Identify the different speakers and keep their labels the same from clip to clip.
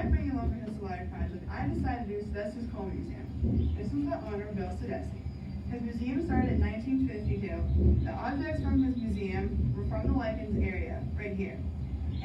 Speaker 1: by bringing along his July project, I decided to do Sedesse's Coal Museum. This was the owner, Bill Sedesse. His museum started in 1952. The objects from his museum were from the Lycans area, right here.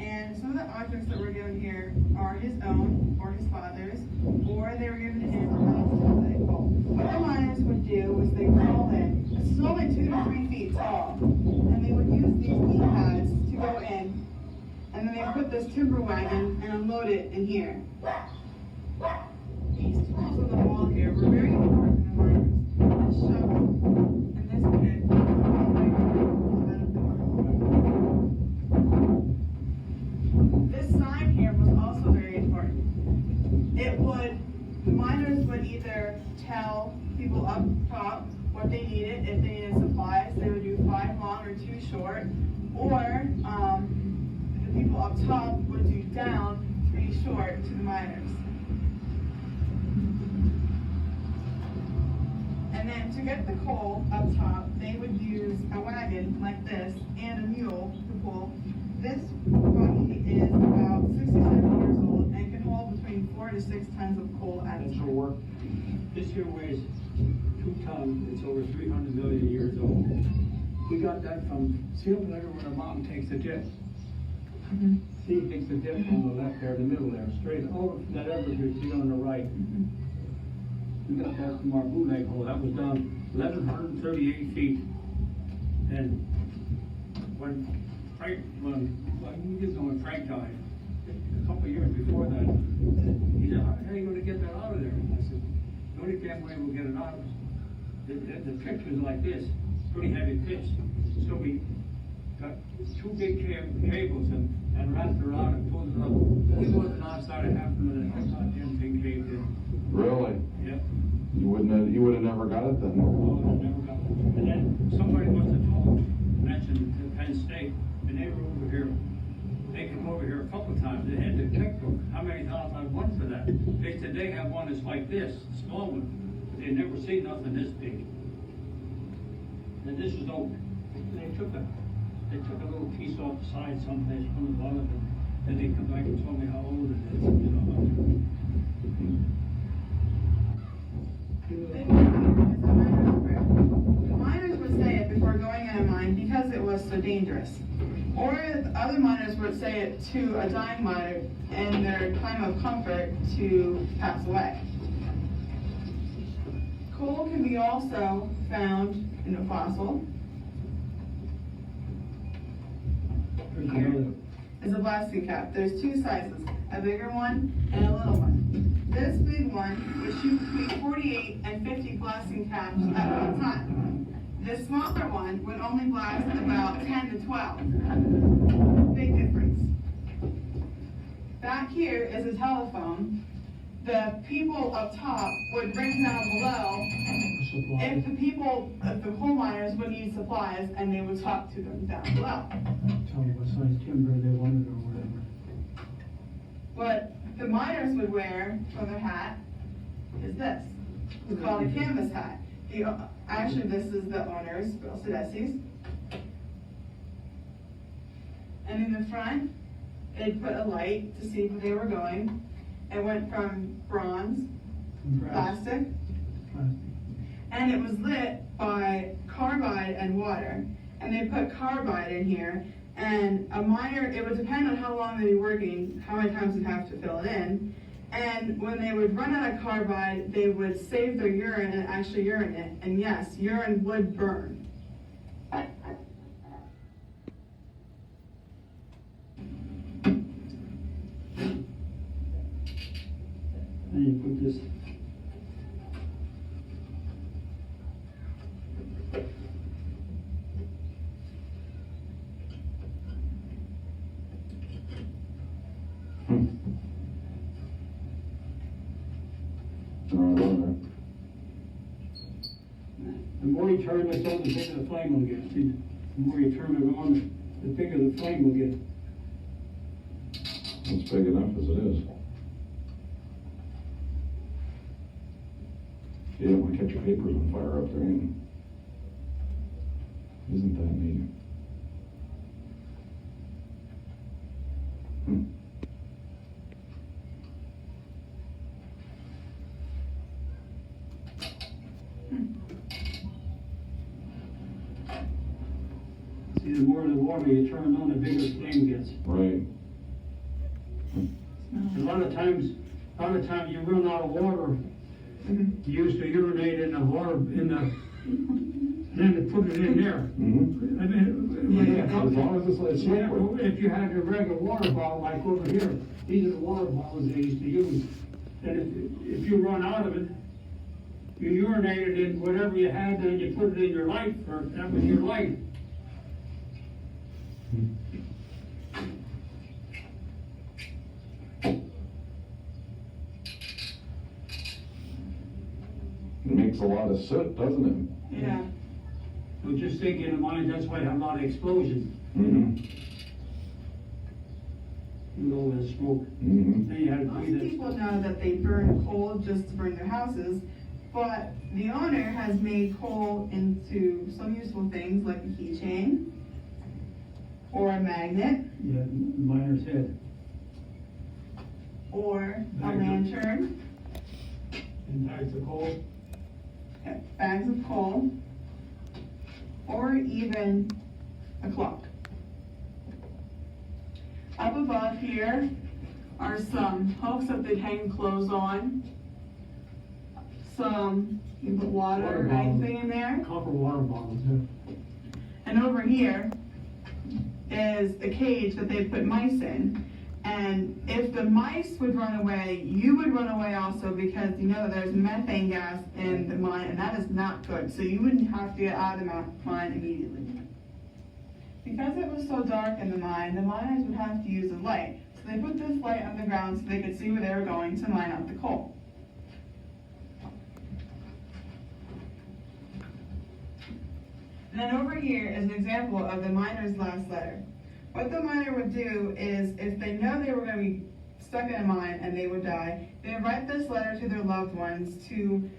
Speaker 1: And some of the objects that were given here are his own, or his father's, or they were given to him to play coal. What the miners would do was they crawl in. This is only 2 to 3 feet tall. And they would use these E-pads to go in. And then they put this timber wagon and unload it in here. These tools on the wall here were very important to the miners. This shovel and this pick This sign here was also very important. The miners would either tell people up top what they needed. If they needed supplies, they would do 5 long or 2 short. Or the people up top would do down 3 short to the miners. And then to get the coal up top, they would use a wagon like this and a mule to pull. This buggy is about 67 years old and can hold between 4 to 6 tons of coal at a
Speaker 2: That's for
Speaker 1: time.
Speaker 2: work. This here weighs 2 tons. It's over 300 million years old. We got that from, see over there where the mountain takes a dip? See, it takes a dip on the left there, the middle there, straight over that Evergreen, see on the right. We got that from our bootleg hole. That was down 1,138 feet. And when Frank died, a couple of years before that, he said, how are you going to get that out of there? I said, the only damn way we'll get it out is, the pitch was like this, pretty heavy pitch. So we got 2 big cables and wrapped around and pulled it up. He wasn't outside of half a minute, I thought the damn thing caved in.
Speaker 3: Really?
Speaker 2: Yep.
Speaker 3: You would have never got it then.
Speaker 2: Oh, I never got it. And then somebody must have mentioned to Penn State, and they were over here. They came over here a couple of times. They had the checkbook. How many times I won for that? They said they have one that's like this, a small one. But they never seen nothing this big. And this is open. They took a little piece off the side someplace from the bottom, and then they come back and told me how old it is. You know.
Speaker 1: The miners would say it before going in a mine because it was so dangerous. Or the other miners would say it to a dying miner in their time of comfort to pass away. Coal can be also found in a fossil. Here is a blasting cap. There's 2 sizes, a bigger one and a little one. This big one would shoot between 48 and 50 blasting caps at one time. This smaller one would only blast about 10 to 12. Big difference. Back here is a telephone. The people up top would ring down below if the coal miners would need supplies, and they would talk to them down below.
Speaker 2: Tell me what size timber they wanted or whatever.
Speaker 1: What the miners would wear for their hat is this. It's called a canvas hat. Actually, this is the owner's, Bill Sedesse's. And in the front, they'd put a light to see where they were going. It went from bronze, plastic, and it was lit by carbide and water. And they put carbide in here, and a miner, it would depend on how long they'd be working, how many times they'd have to fill it in. And when they would run out of carbide, they would save their urine and actually urinate it. And yes, urine would burn.
Speaker 2: And you put this. The more you turn this on, the bigger the flame will get. See, the more you turn it on, the bigger the flame will get.
Speaker 3: It's big enough as it is. You don't want to catch your papers on fire up there, ain't you? Isn't that neat?
Speaker 2: more the water you turn on, the bigger the flame gets.
Speaker 3: Right.
Speaker 2: A lot of times you run out of water, you used to urinate in the water, and then to put it in there.
Speaker 3: Mm-hmm.
Speaker 2: I mean, when
Speaker 3: Yeah,
Speaker 2: it comes-
Speaker 3: as long as it's
Speaker 2: yeah,
Speaker 3: liquid.
Speaker 2: if you had a regular water bottle like over here, these are the water bottles they used to use. And if you run out of it, you urinated in whatever you had, then you put it in your light, or that was your light.
Speaker 3: It makes a lot of soot, doesn't it?
Speaker 1: Yeah.
Speaker 2: So just think in the mines, that's why you have a lot of explosions,
Speaker 3: Mm-hmm.
Speaker 2: with all that smoke.
Speaker 3: Mm-hmm.
Speaker 2: Then you had to
Speaker 1: Most
Speaker 2: breathe it.
Speaker 1: people know that they burn coal just to burn their houses, but the owner has made coal into some useful things like a keychain or a magnet
Speaker 2: Yeah, miner's head.
Speaker 1: or a
Speaker 2: Magnet.
Speaker 1: lantern,
Speaker 2: And bags of coal.
Speaker 1: bags of coal, or even a clock. Up above here are some hooks that they hang clothes on. You can put water
Speaker 2: Water
Speaker 1: or
Speaker 2: bottle.
Speaker 1: anything in there.
Speaker 2: Copper water bottles, yeah.
Speaker 1: And over here is a cage that they put mice in. And if the mice would run away, you would run away also, because you know that there's methane gas in the mine, and that is not good. So you wouldn't have to get out of the mine immediately. Because it was so dark in the miners would have to use a light. So they put this light on the ground so they could see where they were going to mine out the coal. And then over here is an example of the miner's last letter. What the miner would do is, if they know they were going to be stuck in a mine and they would die, they would write this letter to their loved ones to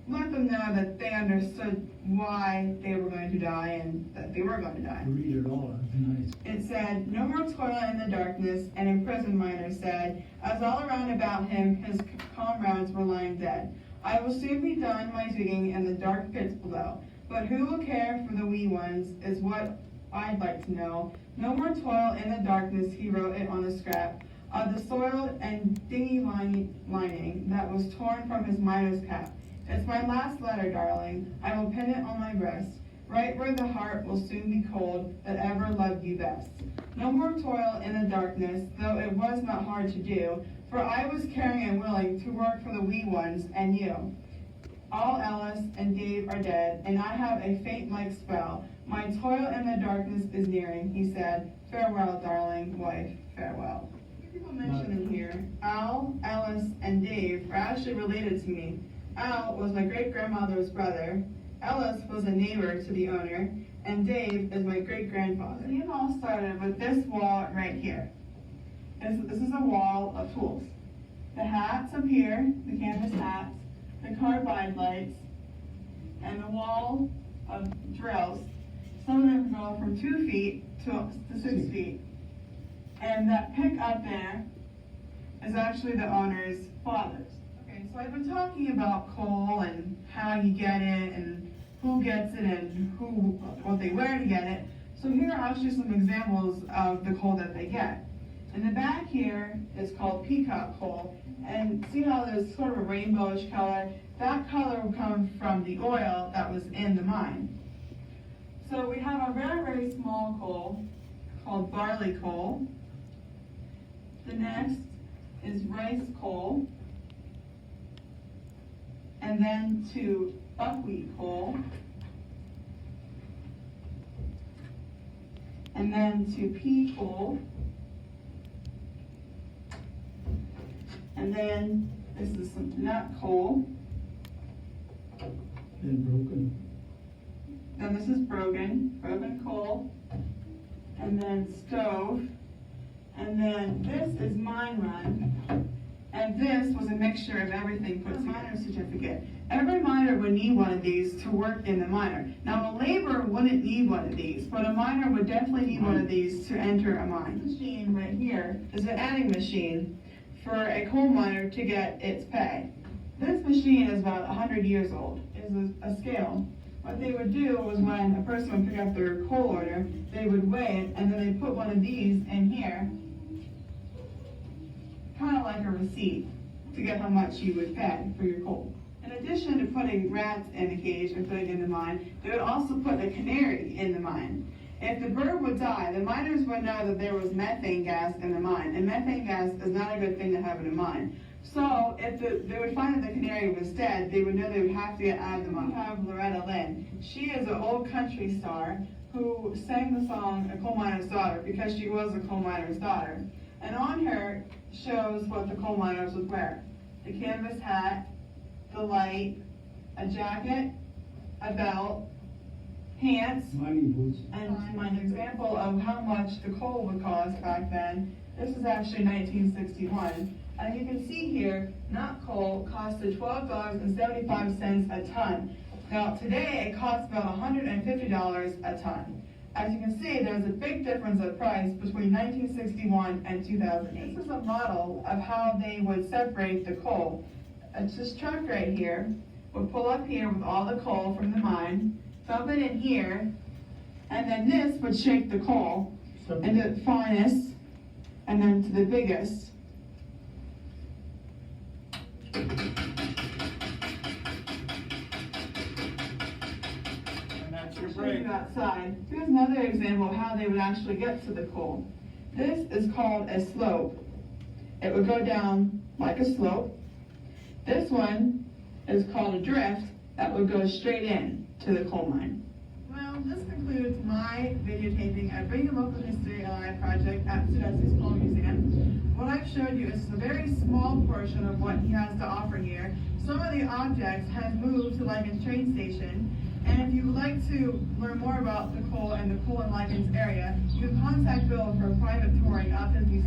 Speaker 1: let them know that they understood why they were going to die and that they were going to die.
Speaker 2: Read it all, that'd be nice.
Speaker 1: It said, "No more toil in the darkness," and a prison miner said, as all around about him his comrades were lying dead. "I will soon be done my digging in the dark pits below. But who will care for the wee ones is what I'd like to know. No more toil in the darkness," he wrote it on a scrap of the soiled and dingy lining that was torn from his miner's cap. "It's my last letter, darling. I will pin it on my breast, right where the heart will soon be cold that ever loved you best. No more toil in the darkness, though it was not hard to do, for I was caring and willing to work for the wee ones and you. All Ellis and Dave are dead, and I have a faint-like spell. My toil in the darkness is nearing," he said. "Farewell, darling wife, farewell." People mentioned in here, Al, Ellis, and Dave are actually related to me. Al was my great-grandmother's brother, Ellis was a neighbor to the owner, and Dave is my great-grandfather. It all started with this wall right here. This is a wall of tools. The hats up here, the canvas hats, the carbide lights, and the wall of drills. Some of them go from 2 feet to 6 feet. And that pick up there is actually the owner's father's. Okay, so I've been talking about coal and how you get it and who gets it and what they wear to get it. So here are actually some examples of the coal that they get. In the back here is called peacock coal, and see how there's sort of a rainbowish color? That color will come from the oil that was in the mine. So we have a very, very small coal called barley coal. The next is rice coal, and then to buckwheat coal, and then to pea coal, and then this is some nut coal,
Speaker 2: And broken.
Speaker 1: then this is broken coal, and then stove, and then this is mine run, and this was a mixture of everything put together. Miner's certificate. Every miner would need one of these to work in the miner. Now a laborer wouldn't need one of these, but a miner would definitely need one of these to enter a mine. This machine right here is an adding machine for a coal miner to get its pay. This machine is about 100 years old. It's a scale. What they would do was when a person would pick up their coal order, they would weigh it, and then they put one of these in here, kind of like a receipt, to get how much you would pay for your coal. In addition to putting rats in a cage and putting it in the mine, they would also put a canary in the mine. If the bird would die, the miners would know that there was methane gas in the mine, and methane gas is not a good thing to have in a mine. So if they would find that the canary was dead, they would know they would have to get out of the mine. We have Loretta Lynn. She is an old country star who sang the song A Coal Miner's Daughter because she was a coal miner's daughter. And on her shows what the coal miners would wear. The canvas hat, the light, a jacket, a belt, pants,
Speaker 4: Mining boots.
Speaker 1: and an example of how much the coal would cost back then. This is actually 1961. And you can see here, nut coal costed $12.75 a ton. Now today it costs about $150 a ton. As you can see, there's a big difference of price between 1961 and 2008. This is a model of how they would separate the coal. It's this truck right here would pull up here with all the coal from the mine, dump it in here, and then this would shake the coal into the finest and then to the biggest. And
Speaker 2: that's your
Speaker 1: show
Speaker 2: break.
Speaker 1: you outside. Here's another example of how they would actually get to the coal. This is called a slope. It would go down like a slope. This one is called a drift that would go straight in to the coal mine. Well, this concludes my videotaping at Bring Your Local History Alive project at Sedesse's Coal Museum. What I've showed you is a very small portion of what he has to offer here. Some of the objects have moved to Lycans train station. And if you would like to learn more about the coal and the coal and Lycans area, you can contact Bill for a private touring of his museum.